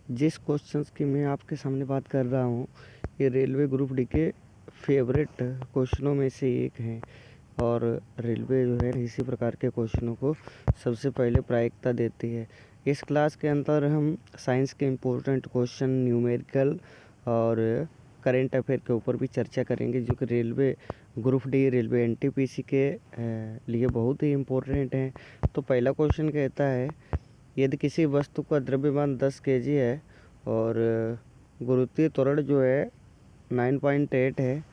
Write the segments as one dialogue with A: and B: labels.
A: जिस क्वेश्चंस की मैं आपके सामने बात कर रहा हूँ ये रेलवे ग्रुप डी के फेवरेट क्वेश्चनों में से एक है और रेलवे जो है इसी प्रकार के क्वेश्चनों को सबसे पहले प्रायिकता देती है। इस क्लास के अंदर हम साइंस के इम्पोर्टेंट क्वेश्चन, न्यूमेरिकल और करेंट अफेयर के ऊपर भी चर्चा करेंगे जो कि railway group D, railway NTPC के लिए बहुत ही इम्पोर्टेंट हैं। तो पहला क्वेश्चन कहता है, यदि किसी वस्तु का द्रव्यमान 10 केजी है और गुरुत्वीय त्वरण जो है 9.8 है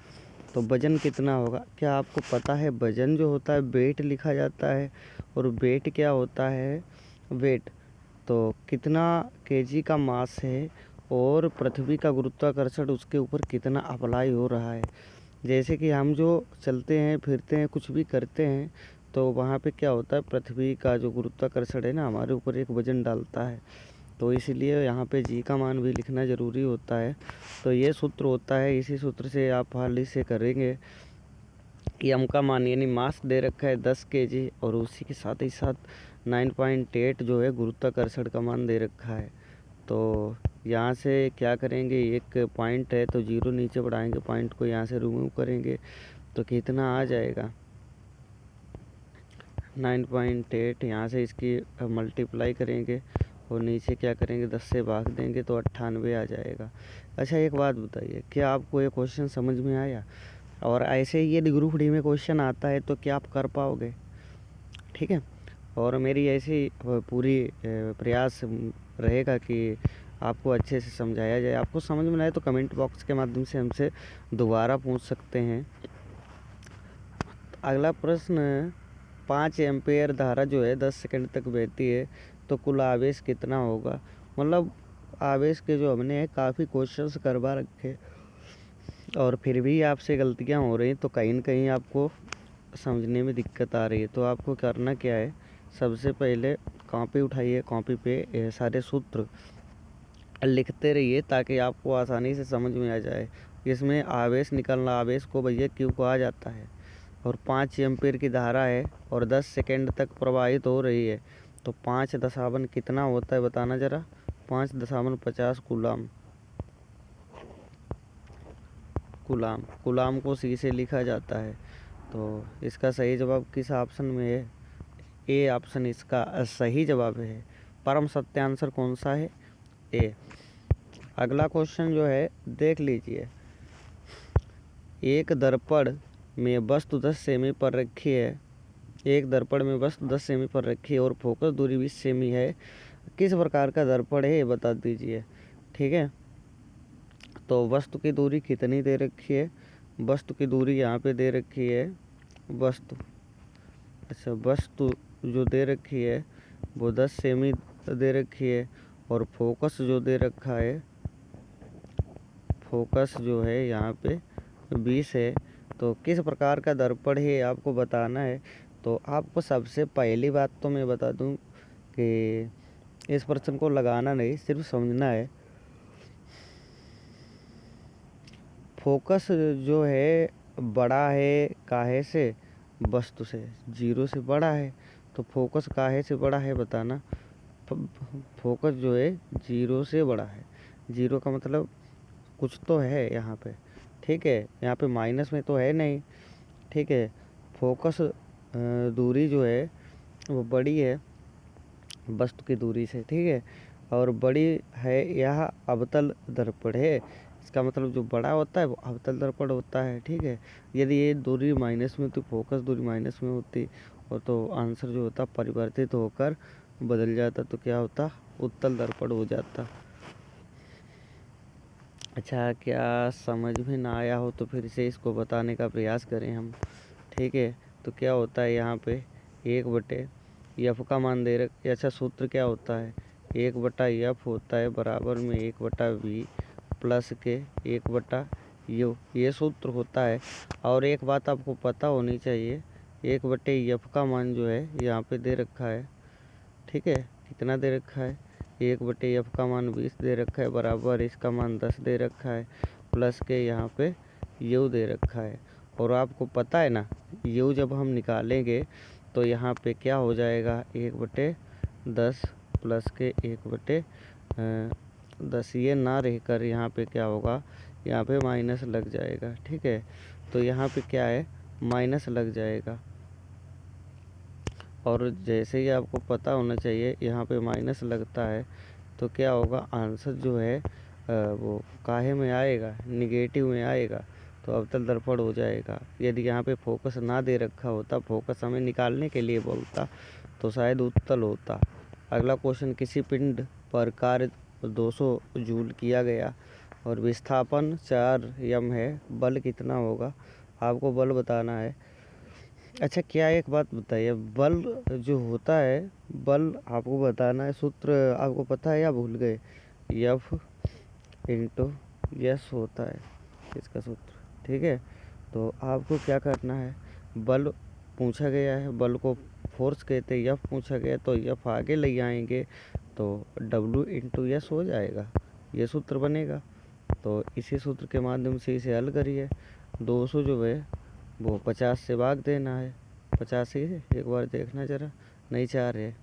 A: तो वजन कितना होगा। क्या आपको पता है वजन जो होता है वेट लिखा जाता है और वेट क्या होता है, वेट तो कितना केजी का मास है और पृथ्वी का गुरुत्वाकर्षण उसके ऊपर कितना अप्लाई हो रहा है। जैसे कि हम जो चलते हैं, फिरते हैं, कुछ भी करते हैं तो वहाँ पे क्या होता है, पृथ्वी का जो गुरुत्वाकर्षण है ना हमारे ऊपर एक वजन डालता है, तो इसीलिए यहाँ पे जी का मान भी लिखना ज़रूरी होता है। तो ये सूत्र होता है, इसी सूत्र से आप हाल ही से करेंगे कि एम का मान यानी मास दे रखा है 10 केजी और उसी के साथ ही साथ 9.8 जो है गुरुत्वाकर्षण का मान दे रखा है। तो यहाँ से क्या करेंगे, एक पॉइंट है तो जीरो नीचे बढ़ाएंगे, पॉइंट को यहाँ से रिमूव करेंगे तो कितना आ जाएगा 9.8। यहाँ से इसकी मल्टीप्लाई करेंगे और नीचे क्या करेंगे 10 से भाग देंगे तो 98 आ जाएगा। अच्छा एक बात बताइए, क्या आपको ये क्वेश्चन समझ में आया? और ऐसे ही यदि ग्रुप डी में क्वेश्चन आता है तो क्या आप कर पाओगे? ठीक है, और मेरी ऐसी पूरी प्रयास रहेगा कि आपको अच्छे से समझाया जाए। आपको समझ में आए तो कमेंट बॉक्स के माध्यम से हमसे दोबारा पूछ सकते हैं। अगला प्रश्न, 5 एम्पेयर धारा जो है 10 सेकंड तक बहती है तो कुल आवेश कितना होगा। मतलब आवेश के जो हमने काफ़ी क्वेश्चंस करवा रखे और फिर भी आपसे गलतियां हो रही, तो कहीं न कहीं आपको समझने में दिक्कत आ रही है। तो आपको करना क्या है, सबसे पहले कॉपी उठाइए, कॉपी पे सारे सूत्र लिखते रहिए ताकि आपको आसानी से समझ में आ जाए। इसमें आवेश निकलना, आवेश को भैया क्यों कहा जाता है, और 5 एम्पीयर की धारा है और 10 सेकंड तक प्रवाहित हो रही है तो 5 कितना होता है बताना ज़रा। 5.50 कूलाम। कूलाम को सी से लिखा जाता है। तो इसका सही जवाब किस ऑप्शन में है? ए ऑप्शन इसका सही जवाब है। परम सत्य आंसर कौन सा है? ए। अगला क्वेश्चन जो है देख लीजिए, एक दर्पण में वस्तु 10 सेमी पर रखी है, एक दर्पण में वस्तु 10 सेमी पर रखी है और फोकस दूरी 20 सेमी है, किस प्रकार का दर्पण है ये बता दीजिए। ठीक है, तो वस्तु की दूरी कितनी दे रखी है, वस्तु की दूरी यहाँ पे दे रखी है, वस्तु वस्तु जो दे रखी है वो 10 सेमी दे रखी है और फोकस जो दे रखा है, फोकस जो है यहाँ पे 20 है। तो किस प्रकार का दर्पण है आपको बताना है। तो आपको सबसे पहली बात तो मैं बता दूं कि इस प्रश्न को लगाना नहीं, सिर्फ समझना है। फोकस जो है बड़ा है काहे से, वस्तु से, जीरो से बड़ा है। तो फोकस काहे से बड़ा है बताना। फोकस जो है जीरो से बड़ा है, जीरो का मतलब कुछ तो है यहाँ पे। ठीक है, यहाँ पे माइनस में तो है नहीं। ठीक है, फोकस दूरी जो है वो बड़ी है वस्तु की दूरी से। ठीक है, और बड़ी है, यह अवतल दर्पण है। इसका मतलब जो बड़ा होता है वो अवतल दर्पण होता है। ठीक है, यदि ये दूरी माइनस में होती, फोकस दूरी माइनस में होती और तो आंसर जो होता परिवर्तित होकर बदल जाता, तो क्या होता, उत्तल दर्पण हो जाता। अच्छा, क्या समझ में ना आया हो तो फिर से इसको बताने का प्रयास करें हम। ठीक है, तो क्या होता है यहाँ पे 1/, एफ का मान दे रख। अच्छा, सूत्र क्या होता है, 1/f होता है बराबर में 1/v प्लस के 1/u, ये सूत्र होता है। और एक बात आपको पता होनी चाहिए, 1/f का मान जो है यहाँ पे दे रखा है। ठीक है, कितना दे रखा है, 1/f का मान 20 दे रखा है बराबर इसका मान 10 दे रखा है प्लस के यहाँ पे u दे रखा है। और आपको पता है ना, u जब हम निकालेंगे तो यहाँ पे क्या हो जाएगा, 1/10 प्लस के 10 ये ना रहकर यहाँ पे क्या होगा, यहाँ पे माइनस लग जाएगा। ठीक है, तो यहाँ पे क्या है, माइनस लग जाएगा। और जैसे ही आपको पता होना चाहिए यहाँ पे माइनस लगता है तो क्या होगा, आंसर जो है वो काहे में आएगा, निगेटिव में आएगा। तो अवतल दर्पण हो जाएगा। यदि यहाँ पे फोकस ना दे रखा होता, फोकस हमें निकालने के लिए बोलता, तो शायद उत्तल होता। अगला क्वेश्चन, किसी पिंड पर कार्य 200 जूल किया गया और विस्थापन 4 m है, बल कितना होगा? आपको बल बताना है। अच्छा, क्या एक बात बताइए, बल जो होता है, बल आपको बताना है, सूत्र आपको पता है या भूल गए? F इंटू यस होता है इसका सूत्र। ठीक है, तो आपको क्या करना है, बल पूछा गया है, बल को फोर्स कहते हैं, F पूछा गया तो F आगे ले आएंगे तो W इंटू यस हो जाएगा, ये सूत्र बनेगा। तो इसी सूत्र के माध्यम से इसे हल करिए। 200 जो है वो 50 से भाग देना है। 50 ही है, एक बार देखना ज़रा, नहीं 4 है।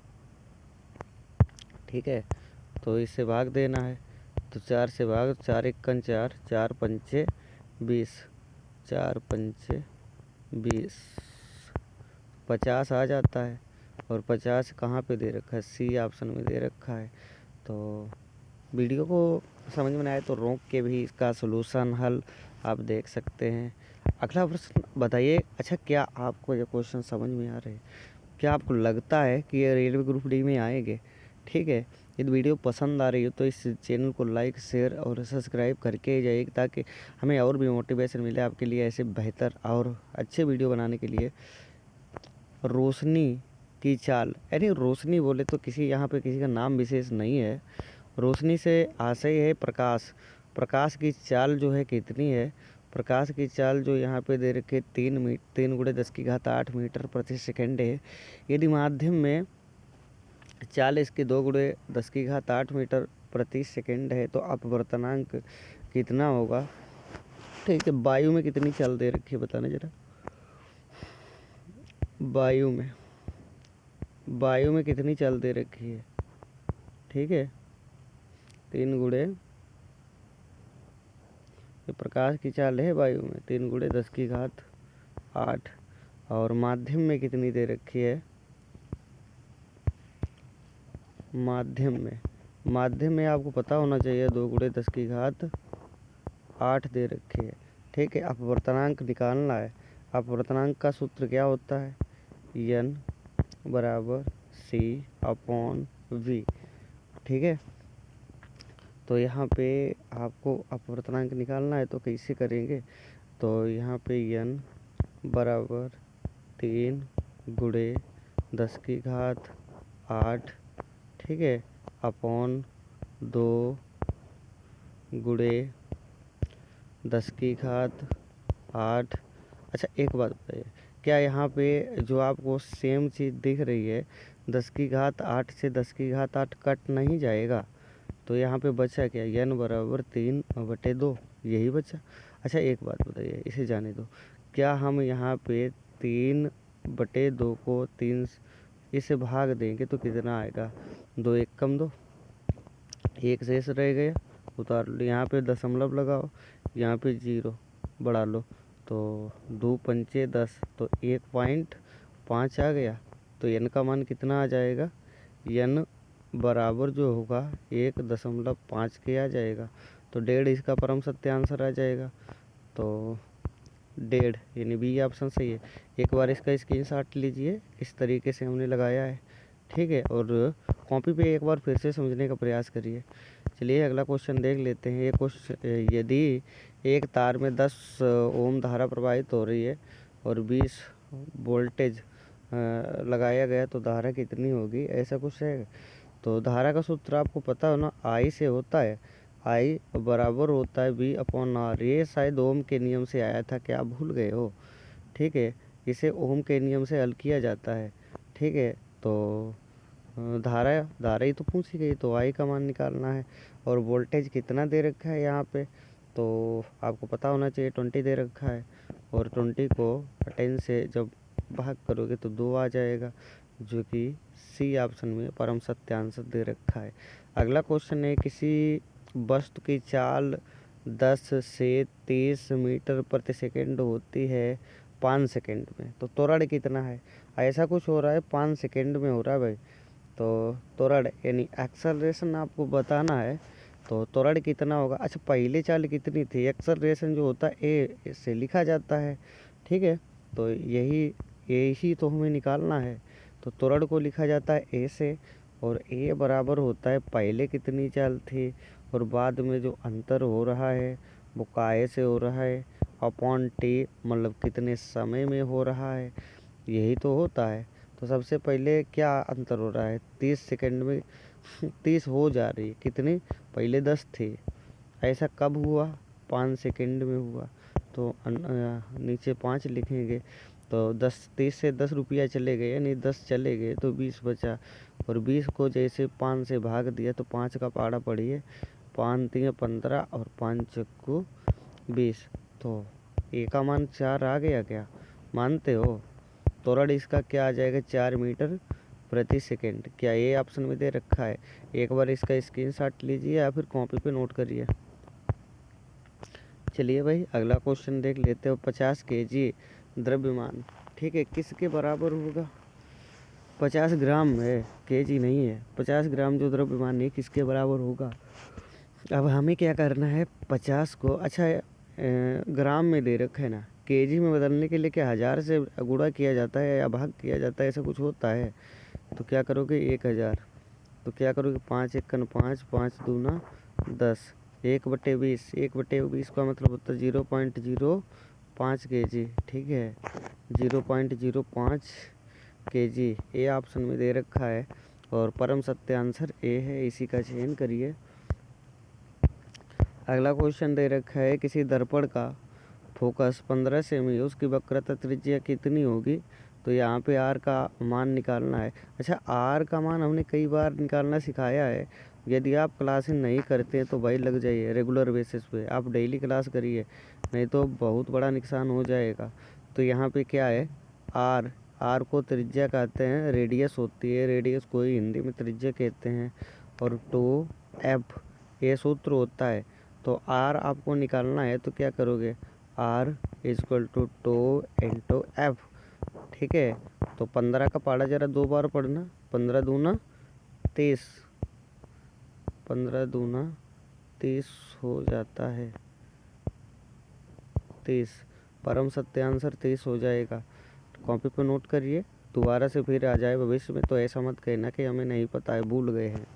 A: ठीक है, तो इससे भाग देना है, तो 4 से भाग, 4 एकन 4, 4 पंचे 20, 4 पंचे 20, 50 आ जाता है। और 50 कहाँ पे दे रखा है, सी ऑप्शन में दे रखा है। तो वीडियो को समझ में आए तो रोक के भी इसका सलूशन हल आप देख सकते हैं। अगला प्रश्न बताइए, अच्छा क्या आपको ये क्वेश्चन समझ में आ रहे हैं? क्या आपको लगता है कि ये रेलवे ग्रुप डी में आएंगे? ठीक है, यदि वीडियो पसंद आ रही हो तो इस चैनल को लाइक, शेयर और सब्सक्राइब करके जाइए, ताकि हमें और भी मोटिवेशन मिले आपके लिए ऐसे बेहतर और अच्छे वीडियो बनाने के लिए। रोशनी की चाल, यानी रोशनी बोले तो किसी यहाँ पे किसी का नाम विशेष नहीं है। रोशनी से आशय है प्रकाश। प्रकाश की चाल जो है कितनी है? प्रकाश की चाल जो यहाँ पे दे रखे 3 गुणे 10⁸ मीटर प्रति सेकंड है। यदि माध्यम में चाल इसकी 2 गुणे 10⁸ मीटर प्रति सेकंड है तो अपवर्तनांक कितना होगा? ठीक है, वायु में कितनी चाल दे रखी है बताना जरा। वायु में कितनी चाल दे रखी है? ठीक है, 3 गुणे, ये प्रकाश की चाल है वायु में 3 गुणे 10⁸। और माध्यम में कितनी दे रखी है? माध्यम में आपको पता होना चाहिए 2 गुणे 10⁸ दे रखी है। ठीक है, अपवर्तनांक निकालना है। अपवर्तनांक का सूत्र क्या होता है? N बराबर C/V। ठीक है, तो यहाँ पे आपको अपवर्तनांक निकालना है तो कैसे करेंगे? तो यहाँ पे N बराबर 3 गुणे 10⁸, ठीक है, अपॉन 2 गुणे 10⁸। अच्छा एक बात बताइए, क्या यहाँ पे जो आपको सेम चीज़ दिख रही है 10⁸ से 10⁸ कट नहीं जाएगा? तो यहाँ पे बचा क्या? N बराबर 3/2, यही बचा। अच्छा एक बात बताइए, इसे जाने दो, क्या हम यहाँ पे 3/2 को 3 इसे भाग देंगे तो कितना आएगा? 2 एक कम 2, एक शेष रह गया, उतार लो। यहाँ पे दशमलव लगाओ, यहाँ पे 0 बढ़ा लो, तो 2 पंचे 10, तो 1.5 आ गया। तो n का मान कितना आ जाएगा? n बराबर जो होगा 1.5 के आ जाएगा। तो 1.5 इसका परम सत्य आंसर आ जाएगा। तो 1.5 यानी बी ऑप्शन सही है। एक बार इसका स्क्रीनशॉट लीजिए, इस तरीके से हमने लगाया है। ठीक है, और कॉपी पे एक बार फिर से समझने का प्रयास करिए। चलिए अगला क्वेश्चन देख लेते हैं। ये क्वेश्चन, यदि एक तार में 10 ओम धारा प्रवाहित हो रही है और 20 वोल्टेज लगाया गया तो धारा कितनी होगी, ऐसा कुछ है। तो धारा का सूत्र आपको पता हो ना, आई से होता है, आई बराबर होता है V/R। ये शायद ओम के नियम से आया था, क्या आप भूल गए हो? ठीक है, इसे ओम के नियम से हल किया जाता है। ठीक है, तो धारा ही तो पूछी गई, तो आई का मान निकालना है। और वोल्टेज कितना दे रखा है यहाँ पे, तो आपको पता होना चाहिए 20 दे रखा है। और 20 को 10 से जब भाग करोगे तो 2 आ जाएगा, जो कि सी ऑप्शन में परम सत्य आंसर दे रखा है। अगला क्वेश्चन है, किसी वस्तु की चाल 10 से 30 मीटर प्रति सेकंड होती है 5 सेकंड में, तो त्वरण कितना है? ऐसा कुछ हो रहा है 5 सेकंड में हो रहा है भाई। तो त्वरण यानी एक्सेलरेशन आपको बताना है, तो त्वरण कितना होगा? अच्छा, पहले चाल कितनी थी? एक्सेलरेशन जो होता है ए से लिखा जाता है, ठीक है। तो यही तो हमें निकालना है। तो त्वरण को लिखा जाता है ए से, और ए बराबर होता है पहले कितनी चाल थी और बाद में जो अंतर हो रहा है वो काहे से हो रहा है, अपॉन टी, मतलब कितने समय में हो रहा है, यही तो होता है। तो सबसे पहले क्या अंतर हो रहा है? 30 सेकंड में 30 हो जा रही है, कितनी? पहले 10 थी। ऐसा कब हुआ? 5 सेकंड में हुआ। तो नीचे 5 लिखेंगे, तो 30 से 10 रुपया चले गए, यानी 10 चले गए तो 20 बचा, और 20 को जैसे 5 से भाग दिया तो 5 का पाड़ा पड़िए, 5 3 15 और 5 चक्कू 20। तो ए का मान 4 आ गया क्या? मानते हो? त्वरण इसका क्या आ जाएगा? 4 मीटर प्रति सेकंड। क्या ये ऑप्शन में दे रखा है? एक बार इसका स्क्रीनशॉट लीजिए या फिर कॉपी पे नोट करिए। चलिए भाई अगला क्वेश्चन देख लेते हो। 50 केजी द्रव्यमान, ठीक है, किसके बराबर होगा? 50 ग्राम है, केजी नहीं है। 50 ग्राम जो द्रव्यमान है किसके बराबर होगा? अब हमें क्या करना है? 50 को, अच्छा ग्राम में दे रखा है ना, केजी में बदलने के लिए क्या 1000 से गुणा किया जाता है या भाग किया जाता है, ऐसा कुछ होता है? तो क्या करोगे? 1000। तो क्या करोगे? 5 एकन 5, 5 दूना 10, 1/20। 1/20 का मतलब होता है 0.05 केजी, ठीक है, 0.05 केजी। ए ऑप्शन में दे रखा है और परम सत्य आंसर ए है, इसी का चयन करिए। अगला क्वेश्चन दे रखा है, किसी दर्पण का फोकस 15 सेमी, उसकी वक्रता त्रिज्या कितनी होगी? तो यहाँ पे आर का मान निकालना है। अच्छा, आर का मान हमने कई बार निकालना सिखाया है। यदि आप क्लासें नहीं करते हैं तो भाई लग जाइए रेगुलर बेसिस पे, आप डेली क्लास करिए, नहीं तो बहुत बड़ा नुकसान हो जाएगा। तो यहाँ पे क्या है? आर, आर को त्रिज्या कहते हैं, रेडियस होती है, रेडियस को ही हिंदी में त्रिज्या कहते हैं, और टू एफ ये सूत्र होता है। तो आर आपको निकालना है, तो क्या करोगे? R is equal to two into F, ठीक है। तो 15 का पाड़ा जरा 2 बार पढ़ना, 15 दूना 30, 15 दूना 30 हो जाता है 30, परम सत्य आंसर 30 हो जाएगा। कॉपी पर नोट करिए, दोबारा से फिर आ जाए भविष्य में तो ऐसा मत कहना कि हमें नहीं पता है, भूल गए हैं।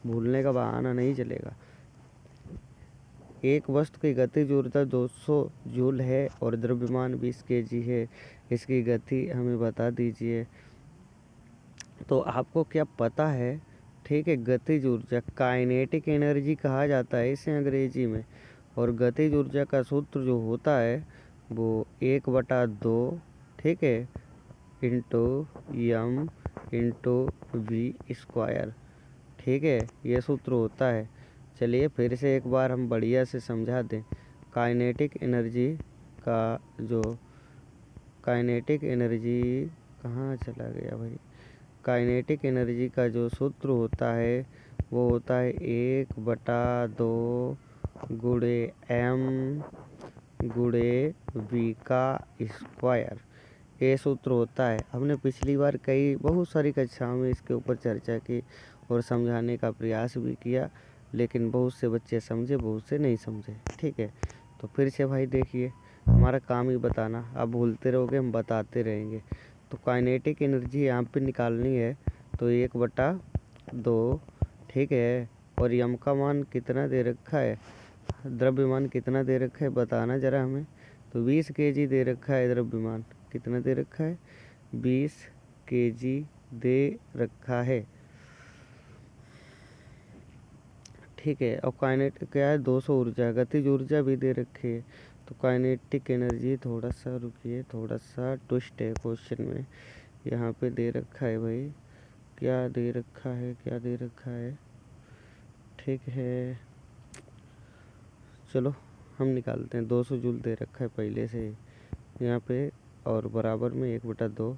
A: भूलने का बहाना नहीं चलेगा। एक वस्तु की गतिज ऊर्जा 200 जूल है और द्रव्यमान 20 केजी है, इसकी गति हमें बता दीजिए। तो आपको क्या पता है? ठीक है, गतिज ऊर्जा काइनेटिक एनर्जी कहा जाता है इसे अंग्रेजी में, और गतिज ऊर्जा का सूत्र जो होता है वो 1/2, ठीक है, into M into V square, ठीक है, ये सूत्र होता है। चलिए फिर से एक बार हम बढ़िया से समझा दें। काइनेटिक एनर्जी का जो काइनेटिक एनर्जी कहाँ चला गया भाई? काइनेटिक एनर्जी का जो सूत्र होता है वो होता है 1/2 गुणे एम गुणे वी का स्क्वायर, ये सूत्र होता है। हमने पिछली बार बहुत सारी कक्षाओं में इसके ऊपर चर्चा की और समझाने का प्रयास भी किया, लेकिन बहुत से बच्चे समझे, बहुत से नहीं समझे, ठीक है। तो फिर से भाई देखिए, हमारा काम ही बताना, आप भूलते रहोगे, हम बताते रहेंगे। तो काइनेटिक एनर्जी यहाँ पे निकालनी है, तो 1/2, ठीक है, और यम का मान कितना दे रखा है, द्रव्यमान कितना दे रखा है बताना ज़रा हमें। तो 20 केजी दे रखा है द्रव्यमान, कितना दे रखा है? 20 केजी दे रखा है, ठीक है। और काइनेटिक क्या है? 200 ऊर्जा, गतिज ऊर्जा भी दे रखी है। तो काइनेटिक एनर्जी, थोड़ा सा रुकिए, थोड़ा सा ट्विस्ट है क्वेश्चन में, यहाँ पे दे रखा है भाई, क्या दे रखा है, क्या दे रखा है, ठीक है, चलो हम निकालते हैं। 200 जूल दे रखा है पहले से ही यहाँ पे, और बराबर में 1/2,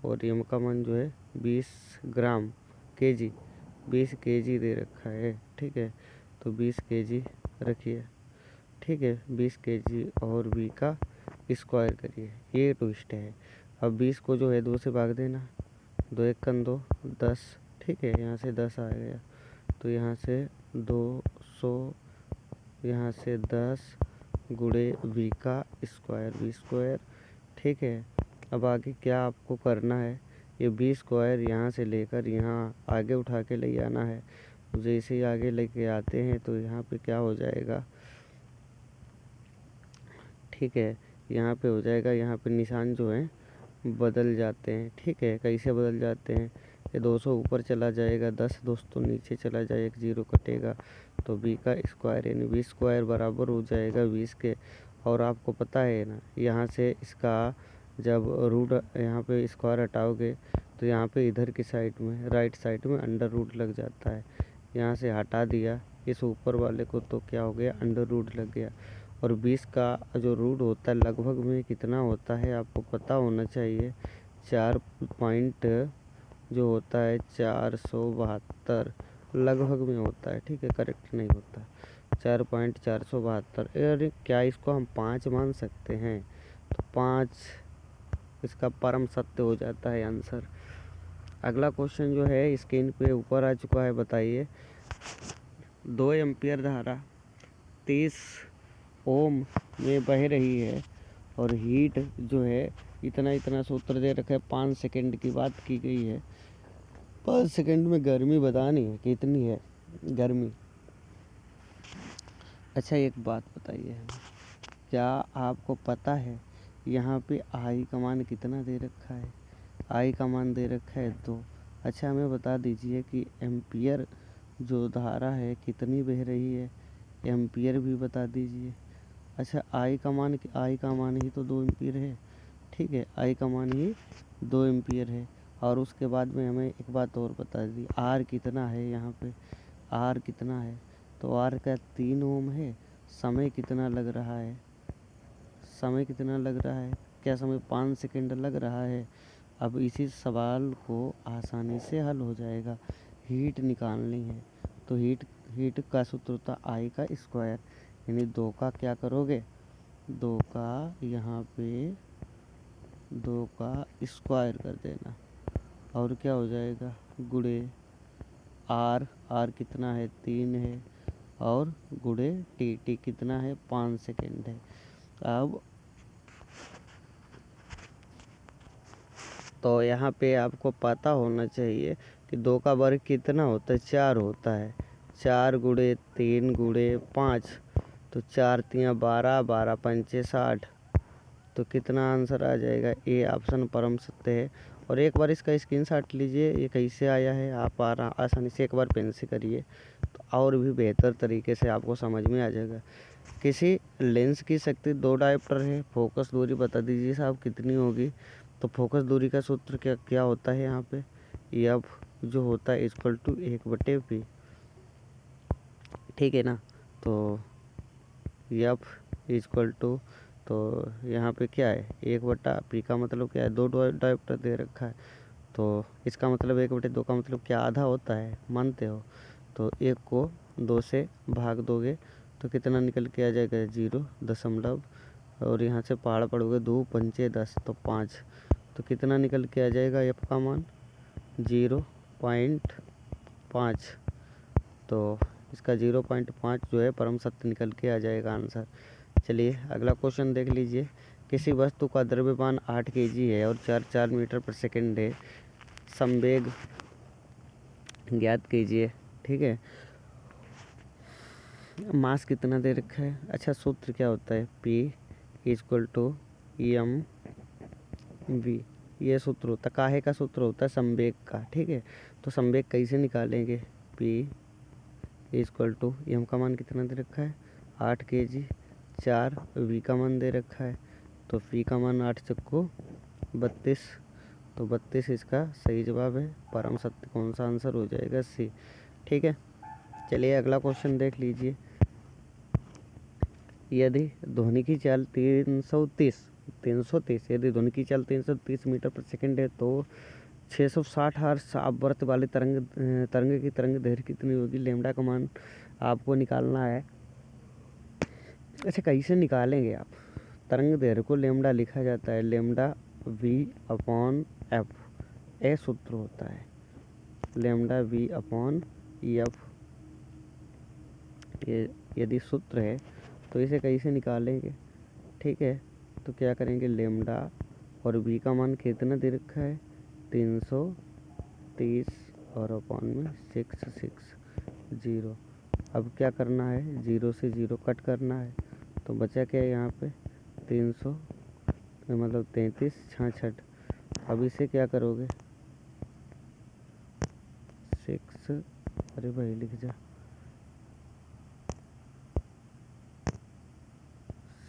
A: और यम का मान जो है 20 ग्राम केजी, 20 केजी दे रखा है, ठीक है। तो 20 kg रखिए, ठीक है, 20 kg और v का स्क्वायर करिए, ये ट्विस्ट है। अब 20 को जो है 2 से भाग देना, 2 एक कन 2, 10, ठीक है, यहाँ से 10 आ गया, तो यहाँ से 200, यहाँ से 10 गुणे v का स्क्वायर, v स्क्वायर, ठीक है। अब आगे क्या आपको करना है, ये v स्क्वायर यहाँ से लेकर यहाँ आगे उठा के ले आना है। जैसे ही आगे लेके आते हैं तो यहाँ पे क्या हो जाएगा, ठीक है, यहाँ पे हो जाएगा, यहाँ पे निशान जो है बदल जाते हैं, ठीक है। कैसे बदल जाते हैं, ये 200 ऊपर चला जाएगा, 10 दोस्तों नीचे चला जाएगा, एक 0 कटेगा, तो v का स्क्वायर यानी v स्क्वायर बराबर हो जाएगा 20 के। और आपको पता है ना, यहाँ से इसका जब रूट यहाँ पे स्क्वायर हटाओगे तो यहाँ पे इधर की साइड में राइट साइड में अंडर रूट लग जाता है। यहाँ से हटा दिया इस ऊपर वाले को तो क्या हो गया, अंडर रूट लग गया। और 20 का जो रूट होता है लगभग में कितना होता है आपको पता होना चाहिए, 4 पॉइंट जो होता है 472 लगभग में होता है, ठीक है, करेक्ट नहीं होता, 4.472। अरे क्या इसको हम 5 मान सकते हैं, तो 5 इसका परम सत्य हो जाता है आंसर। अगला क्वेश्चन जो है स्क्रीन पे ऊपर आ चुका है, बताइए 2 एम्पियर धारा 30 ओम में बह रही है और हीट जो है इतना सूत्र दे रखा है, 5 सेकंड की बात की गई है। 5 सेकंड में गर्मी बतानी है कितनी है गर्मी। अच्छा एक बात बताइए, क्या आपको पता है यहाँ पे आई का मान कितना दे रखा है, आई का मान दे रखा है 2। अच्छा हमें बता दीजिए कि एम्पियर जो धारा है कितनी बह रही है, एम्पियर भी बता दीजिए। अच्छा आई का मान ही तो 2 एम्पियर है, ठीक है, आई का मान ही 2 एम्पियर है। और उसके बाद में हमें एक बात और बता दी, आर कितना है, यहाँ पे आर कितना है, तो आर का 3 ओम है। समय कितना लग रहा है, समय कितना लग रहा है, क्या समय 5 सेकंड लग रहा है। अब इसी सवाल को आसानी से हल हो जाएगा, हीट निकालनी है तो हीट का सूत्र होता आई का स्क्वायर, यानी 2 का क्या करोगे, 2 का यहाँ पे 2 का स्क्वायर कर देना, और क्या हो जाएगा गुणे आर कितना है 3 है, और गुणे टी कितना है 5 सेकंड है। अब तो यहाँ पे आपको पता होना चाहिए कि 2 का वर्ग कितना होता है, 4 होता है, 4 गुणे 3 गुणे 5, तो 4 3 12, 12 पंचे 60, तो कितना आंसर आ जाएगा, ए ऑप्शन परम सत्य है। और एक बार इसका स्क्रीनशॉट लीजिए, ये कैसे आया है आप आसानी से एक बार पेन से करिए तो और भी बेहतर तरीके से आपको समझ में आ जाएगा। किसी लेंस की शक्ति 2 डायोप्टर है, फोकस दूरी बता दीजिए साहब कितनी होगी। तो फोकस दूरी का सूत्र क्या होता है, यहाँ पे एफ जो होता है इक्वल टू 1/p, ठीक है ना। तो एफ इक्वल टू, तो यहाँ पे क्या है 1/p का मतलब क्या है, 2 डायोप्टर दे रखा है, तो इसका मतलब 1/2 का मतलब क्या आधा होता है, मानते हो। तो 1 को 2 से भाग दोगे तो कितना निकल के आ जाएगा 0 और यहाँ से पहाड़ पड़ोगे 2 पंचे 10, तो 5, तो कितना निकल के आ जाएगा एफ का मान 0.5, तो इसका 0.5 जो है परम सत्य निकल के आ जाएगा आंसर। चलिए अगला क्वेश्चन देख लीजिए, किसी वस्तु का द्रव्यमान 8 kg है और 4 मीटर पर सेकंड है, संवेग ज्ञात कीजिए, ठीक है, मास कितना दे रखा है। अच्छा सूत्र क्या होता है, P equal to M V, ये सूत्र होता है, काहे का सूत्र होता है, संवेग का, ठीक है। तो संवेग कैसे निकालेंगे, P इक्वल टू एम का मान कितना दे रखा है 8 kg, 4 वी का मान दे रखा है, तो पी का मान 8 चक्को 32, तो 32 इसका सही जवाब है, परम सत्य कौन सा आंसर हो जाएगा, सी, ठीक है। चलिए अगला क्वेश्चन देख लीजिए, यदि ध्वनि की चाल 330 यदि ध्वनि की चाल 330 मीटर पर सेकंड है तो 660 हर्ट्ज आवर्त वाले तरंग की तरंग दैर्घ्य कितनी होगी? लैम्ब्डा का मान आपको निकालना है। अच्छा, कैसे निकालेंगे आप? तरंग दैर्घ्य को लैम्ब्डा लिखा जाता है लैम्ब्डा v/f, ए सूत्र होता है लैम्ब्डा v/f। ये यदि सूत्र है तो इसे कैसे निकालेंगे? ठीक है, तो क्या करेंगे, लैम्ब्डा और v का मान कितना दे रखा है? 330 और अपॉन में 660। अब क्या करना है, 0 से 0 कट करना है, तो बचा क्या है यहाँ पे? 300 मतलब 33 66। अब इसे क्या करोगे? 6, अरे भाई लिख जा,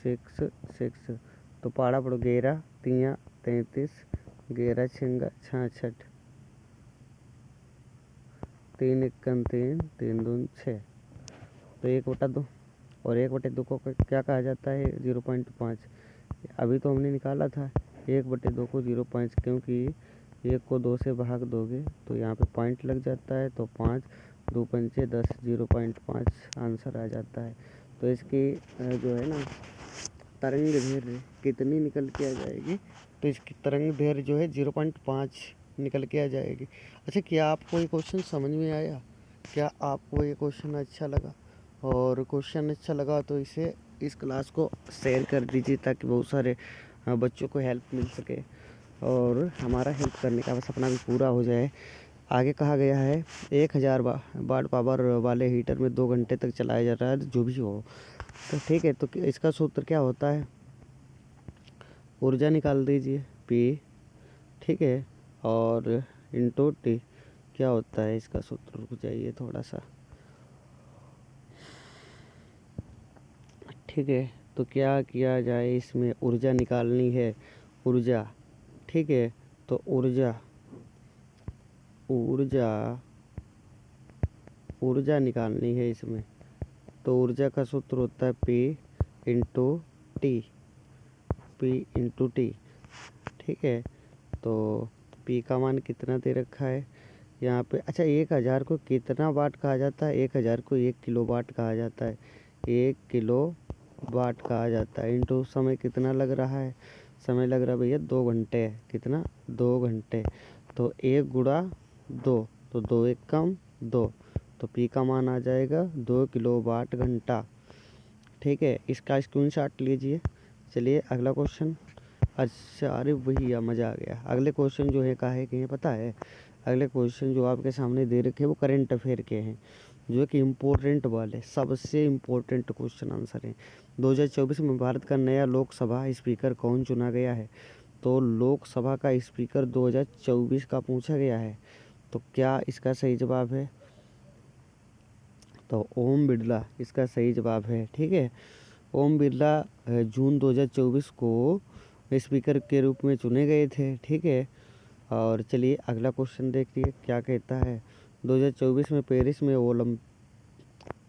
A: 6 तो पाड़ा पड़ो 11 3 33 11 6 66 3 1 3 3 2 6। तो 1/2 और 1/2 को क्या कहा जाता है? 0.5। अभी तो हमने निकाला था 1/2 को 0.5, क्योंकि 1 को 2 से भाग दोगे तो यहाँ पे पॉइंट लग जाता है, तो 5 2 पंचे 10, 0.5 आंसर आ जाता है। तो इसकी जो है ना तरंग दैर्घ्य कितनी निकल के आ जाएगी? तो इसकी तरंग दैर्घ्य जो है 0.5 निकल के आ जाएगी। अच्छा, क्या आपको ये क्वेश्चन समझ में आया? क्या आपको ये क्वेश्चन अच्छा लगा? और क्वेश्चन अच्छा लगा तो इस क्लास को शेयर कर दीजिए, ताकि बहुत सारे बच्चों को हेल्प मिल सके और हमारा हेल्प करने का सपना भी पूरा हो जाए। आगे कहा गया है 1000 वाट पावर वाले हीटर में 2 घंटे तक चलाया जा रहा है, जो भी हो। तो ठीक है, तो इसका सूत्र क्या होता है? ऊर्जा निकाल दीजिए P, ठीक है, और इंटू T क्या होता है इसका सूत्र? रुक जाइए थोड़ा सा, ठीक है। तो क्या किया जाए, इसमें ऊर्जा निकालनी है, ऊर्जा, ठीक है। तो ऊर्जा निकालनी है इसमें, तो ऊर्जा का सूत्र होता है P इंटू टी, ठीक है। तो P का मान कितना दे रखा है यहाँ पे? अच्छा, 1000 को कितना वाट कहा जाता है? 1000 को 1 किलो वाट कहा जाता है, 1 किलो वाट कहा जाता है। इंटू समय कितना लग रहा है? समय लग रहा है भैया 2 घंटे है। कितना? 2 घंटे। तो 1 गुणा 2, तो 2 1 कम 2, तो P का मान आ जाएगा 2 किलो वाट घंटा, ठीक है। इसका स्क्रीनशॉट लीजिए। चलिए अगला क्वेश्चन। अच्छा, अरे भैया मज़ा आ गया। अगले क्वेश्चन जो है काहे के हैं पता है? अगले क्वेश्चन जो आपके सामने दे रखे हैं वो करंट अफेयर के हैं, जो कि इम्पोर्टेंट वाले, सबसे इम्पोर्टेंट क्वेश्चन आंसर हैं। 2024 में भारत का नया लोकसभा स्पीकर कौन चुना गया है? तो लोकसभा का स्पीकर 2024 का पूछा गया है, तो क्या इसका सही जवाब है? तो ओम बिरला इसका सही जवाब है, ठीक है। ओम बिरला जून 2024 को स्पीकर के रूप में चुने गए थे, ठीक है। और चलिए अगला क्वेश्चन देखिए क्या कहता है। 2024 में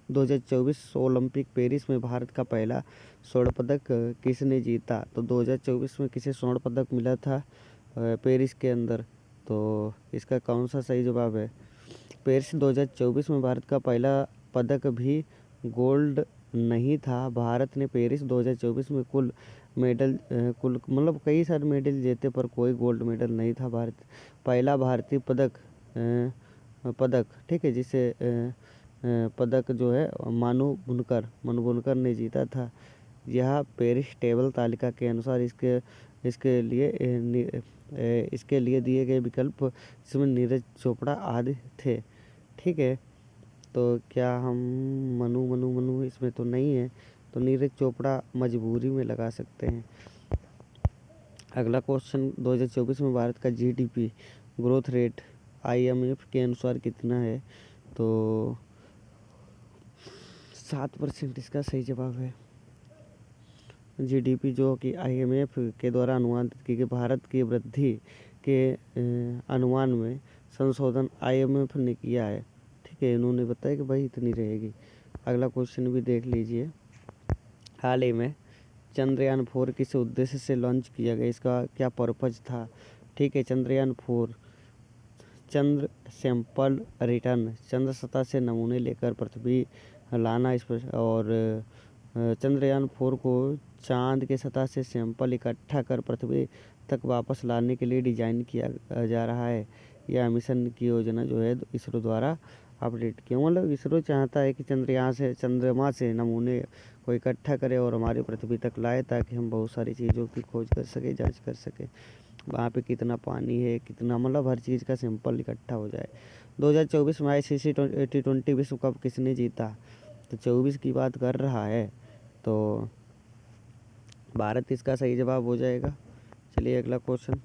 A: 2024 ओलंपिक पेरिस में भारत का पहला स्वर्ण पदक किसने जीता? तो 2024 में किसे स्वर्ण पदक मिला था पेरिस के अंदर? तो इसका कौन सा सही जवाब है? पेरिस 2024 में भारत का पहला पदक भी गोल्ड नहीं था। भारत ने पेरिस 2024 में कुल मतलब कई सारे मेडल जीते, पर कोई गोल्ड मेडल नहीं था। पहला भारतीय पदक, ठीक है, जिसे पदक जो है मानु बुनकर ने जीता था। यह पेरिस टेबल तालिका के अनुसार इसके लिए दिए गए विकल्प, जिसमें नीरज चोपड़ा आदि थे, ठीक है। तो क्या हम मनु इसमें तो नहीं है, तो नीरज चोपड़ा मजबूरी में लगा सकते हैं। अगला क्वेश्चन, 2024 में भारत का GDP ग्रोथ रेट IMF के अनुसार कितना है? तो 7% इसका सही जवाब है। GDP जो कि IMF के द्वारा अनुमानित की गई भारत की वृद्धि के अनुमान में संशोधन IMF ने किया है, ठीक है। इन्होंने बताया कि भाई इतनी रहेगी। अगला क्वेश्चन भी देख लीजिए। हाल ही में चंद्रयान 4 किस उद्देश्य से लॉन्च किया गया? इसका क्या पर्पज था? ठीक है, चंद्रयान 4 चंद्र सैंपल रिटर्न, चंद्र सतह से नमूने लेकर पृथ्वी लाना और चंद्रयान 4 को चांद के सतह से सैंपल इकट्ठा कर पृथ्वी तक वापस लाने के लिए डिज़ाइन किया जा रहा है। यह मिशन की योजना जो है इसरो द्वारा अपडेट किया, मतलब इसरो चाहता है कि चंद्रमा से नमूने को इकट्ठा करे और हमारी पृथ्वी तक लाए, ताकि हम बहुत सारी चीज़ों की खोज कर सके, जांच कर सके, वहाँ पे कितना पानी है, कितना, मतलब हर चीज़ का सैंपल इकट्ठा हो जाए। 2024 में ICC T20 विश्व कप किसने जीता? तो 24 की बात कर रहा है, तो भारत इसका सही जवाब हो जाएगा। चलिए अगला क्वेश्चन,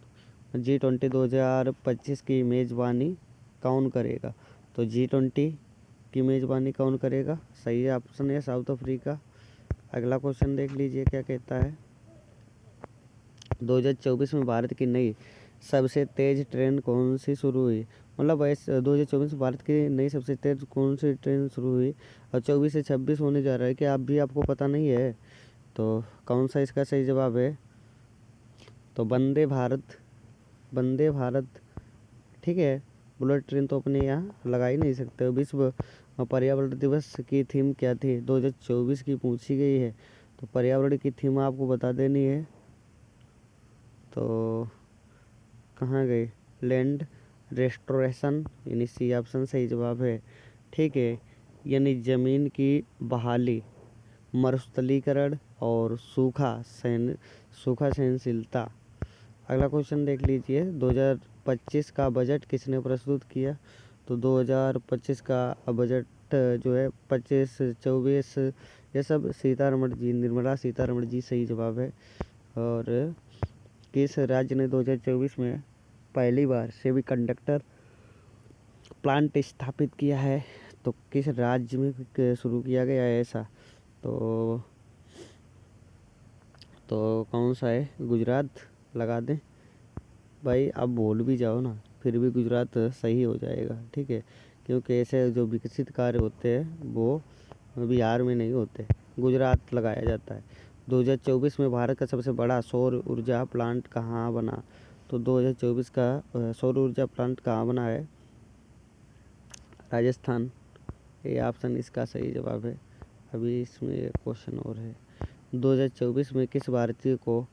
A: G20 2025 की मेज़बानी कौन करेगा? तो G20 की मेज़बानी कौन करेगा? सही ऑप्शन है साउथ अफ्रीका। अगला क्वेश्चन देख लीजिए क्या कहता है। 2024 में भारत की नई सबसे तेज़ ट्रेन कौन सी शुरू हुई? मतलब 2024 में भारत की नई सबसे तेज़ कौन सी ट्रेन शुरू हुई? और 24 से 26 होने जा रहा है, क्या आपको पता नहीं है? तो कौन सा इसका सही जवाब है? तो वंदे भारत, ठीक है। बुलेट ट्रेन तो अपने यहाँ लगा ही नहीं सकते। विश्व पर्यावरण दिवस की थीम क्या थी? 2024 की पूछी गई है, तो पर्यावरण की थीम आपको बता देनी है। तो कहाँ गई? लैंड रेस्टोरेशन, यानी सी ऑप्शन सही जवाब है, ठीक है। यानी ज़मीन की बहाली, मरुस्थलीकरण और सूखा सहनशीलता। अगला क्वेश्चन देख लीजिए, 2025 का बजट किसने प्रस्तुत किया? तो 2025 का बजट जो है 25-24 ये सब निर्मला सीतारमण जी सही जवाब है। और किस राज्य ने 2024 में पहली बार सेमीकंडक्टर प्लांट स्थापित किया है? तो किस राज्य में शुरू किया गया है ऐसा? तो कौन सा है? गुजरात लगा दें भाई, आप भूल भी जाओ ना फिर भी गुजरात सही हो जाएगा, ठीक है, क्योंकि ऐसे जो विकसित कार्य होते हैं वो बिहार में नहीं होते, गुजरात लगाया जाता है। 2024 में भारत का सबसे बड़ा सौर ऊर्जा प्लांट कहाँ बना? तो 2024 का सौर ऊर्जा प्लांट कहाँ बना है? राजस्थान, ये ऑप्शन इसका सही जवाब है। अभी इसमें एक क्वेश्चन और है, 2024 में किस भारतीय को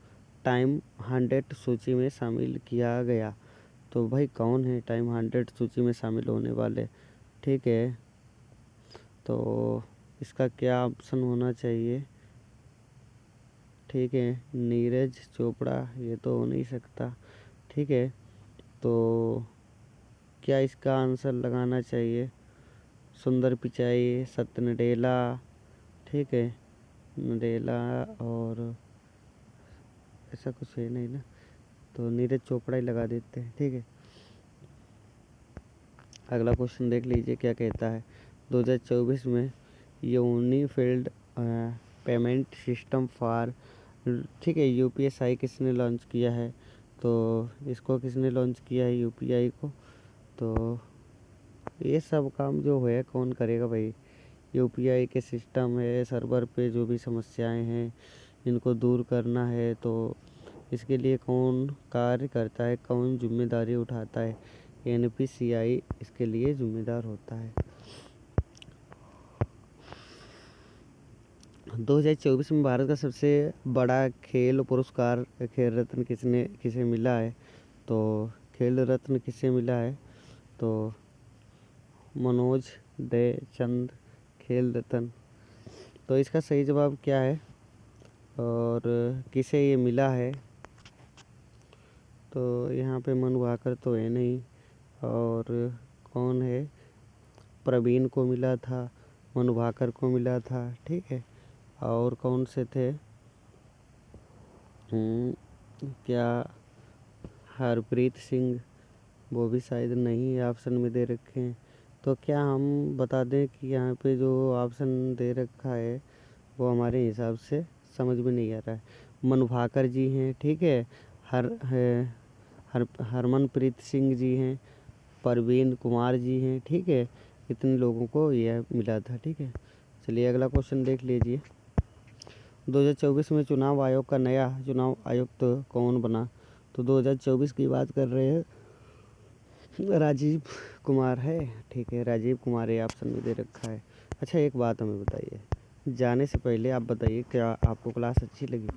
A: टाइम 100 सूची में शामिल किया गया? तो भाई कौन है टाइम 100 सूची में शामिल होने वाले, ठीक है। तो इसका क्या ऑप्शन होना चाहिए? ठीक है, नीरज चोपड़ा, ये तो हो नहीं सकता, ठीक है। तो क्या इसका आंसर लगाना चाहिए? सुंदर पिचाई, सत्य नडेला, ठीक है, नडेला, और ऐसा कुछ है नहीं ना, तो नीरज चोपड़ा ही लगा देते हैं, ठीक है। अगला क्वेश्चन देख लीजिए क्या कहता है। 2024 में यूनिफाइड पेमेंट सिस्टम फॉर, ठीक है, UPSI किसने लॉन्च किया है? तो इसको किसने लॉन्च किया है UPI को? तो ये सब काम जो है कौन करेगा भाई? UPI के सिस्टम है, सर्वर पे जो भी समस्याएं हैं इनको दूर करना है, तो इसके लिए कौन कार्य करता है, कौन जिम्मेदारी उठाता है? NPCI इसके लिए जिम्मेदार होता है। 2024 में भारत का सबसे बड़ा खेल पुरस्कार खेल रत्न किसे मिला है? तो खेल रत्न किसे मिला है? तो मनोज दे चंद खेल रत्न। तो इसका सही जवाब क्या है और किसे ये मिला है? तो यहाँ पे मनु भाकर तो है नहीं, और कौन है? प्रवीण को मिला था, मनु भाकर को मिला था, ठीक है। और कौन से थे? क्या हरप्रीत सिंह, वो भी शायद नहीं ऑप्शन में दे रखे हैं। तो क्या हम बता दें कि यहाँ पे जो ऑप्शन दे रखा है वो हमारे हिसाब से समझ में नहीं आ रहा है। मनु भाकर जी हैं, ठीक है, हरमनप्रीत सिंह जी हैं, परवीन कुमार जी हैं, ठीक है, इतने लोगों को यह मिला था, ठीक है। चलिए अगला क्वेश्चन देख लीजिए, 2024 में चुनाव आयोग का नया चुनाव आयुक्त कौन बना? तो 2024 की बात कर रहे हैं, राजीव कुमार है, ठीक है, राजीव कुमार ये ऑप्शन में दे रखा है। अच्छा एक बात हमें बताइए, जाने से पहले आप बताइए क्या आपको क्लास अच्छी लगी,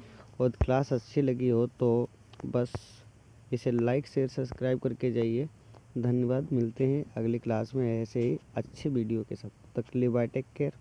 A: और क्लास अच्छी लगी हो तो बस इसे लाइक शेयर सब्सक्राइब करके जाइए। धन्यवाद, मिलते हैं अगली क्लास में ऐसे ही अच्छे वीडियो के साथ। तब तक के लिए बाय, टेक केयर।